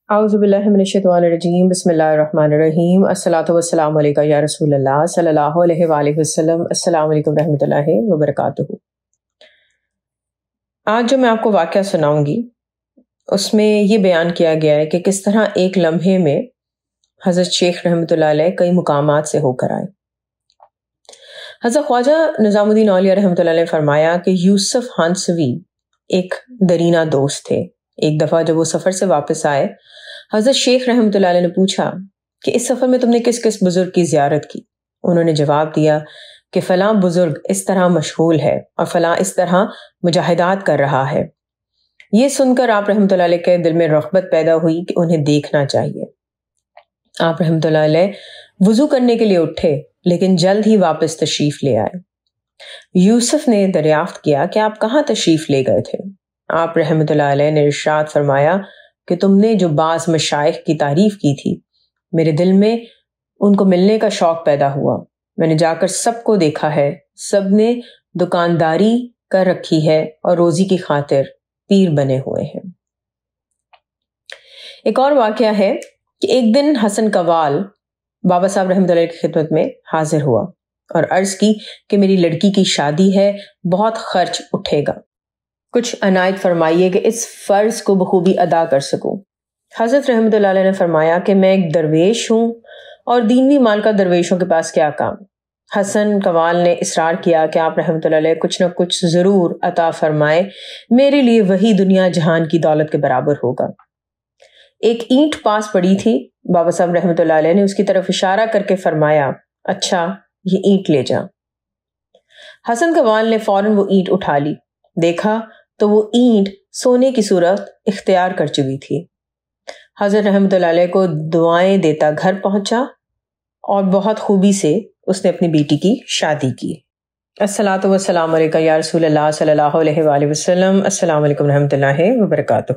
اعوذ باللہ من الشیطان الرجیم بسم اللہ الرحمن الرحیم الصلاۃ والسلام علیکہ یا رسول اللہ صلی اللہ علیہ وآلہ وسلم۔ السلام علیکم رحمۃ اللہ وبرکاتہ۔ آج جو میں آپ کو واقعہ سناؤں گی اس میں یہ بیان کیا گیا ہے کہ کس طرح ایک لمحے میں حضرت شیخ رحمۃ اللہ علیہ کئی مقامات سے ہو کر آئے۔ حضرت خواجہ نظام الدین اولیاء رحمۃ اللہ علیہ فرمایا کہ یوسف ہنسوی ایک درینہ دوست تھے۔ ایک دفعہ جب وہ سفر سے واپس آئے، حضرت شیخ رحمۃ اللہ علیہ نے پوچھا کہ اس سفر میں تم نے کس کس بزرگ کی زیارت کی؟ انہوں نے جواب دیا کہ فلاں بزرگ اس طرح مشغول ہے اور فلاں اس طرح مجاہدات کر رہا ہے۔ یہ سن کر آپ رحمۃ اللہ علیہ کے دل میں رغبت پیدا ہوئی کہ انہیں دیکھنا چاہیے۔ آپ رحمۃ اللہ علیہ وضو کرنے کے لیے اٹھے لیکن جلد ہی واپس تشریف لے آئے۔ یوسف نے دریافت کیا کہ آپ کہاں تشریف لے گئے تھے؟ آپ رحمۃ اللہ علیہ نے ارشاد فرمایا کہ تم نے جو بعض مشائخ کی تعریف کی تھی، میرے دل میں ان کو ملنے کا شوق پیدا ہوا۔ میں نے جا کر سب کو دیکھا ہے، سب نے دکانداری کر رکھی ہے اور روزی کی خاطر پیر بنے ہوئے ہیں۔ ایک اور واقعہ ہے کہ ایک دن حسن قوال بابا صاحب رحمۃ اللہ کی خدمت میں حاضر ہوا اور عرض کی کہ میری لڑکی کی شادی ہے، بہت خرچ اٹھے گا، کچھ عنایت فرمائیے کہ اس فرض کو بخوبی ادا کر سکوں۔ حضرت رحمۃ اللہ علیہ نے فرمایا کہ میں ایک درویش ہوں اور دینوی مال کا درویشوں کے پاس کیا کام۔ حسن قوال نے اصرار کیا کہ آپ رحمۃ اللہ علیہ کچھ نہ کچھ ضرور عطا فرمائے، میرے لیے وہی دنیا جہان کی دولت کے برابر ہوگا۔ ایک اینٹ پاس پڑی تھی، بابا صاحب رحمۃ اللہ علیہ نے اس کی طرف اشارہ کر کے فرمایا، اچھا یہ اینٹ لے جا۔ حسن قوال نے فوراً وہ اینٹ اٹھا لی، دیکھا تو وہ اینٹ سونے کی صورت اختیار کر چکی تھی۔ حضرت رحمۃ اللہ علیہ کو دعائیں دیتا گھر پہنچا اور بہت خوبی سے اس نے اپنی بیٹی کی شادی کی۔ الصلاۃ والسلام علیکہ یا رسول اللہ صلی اللہ علیہ وآلہ وسلم۔ السلام علیکم رحمۃ اللہ وبرکاتہ۔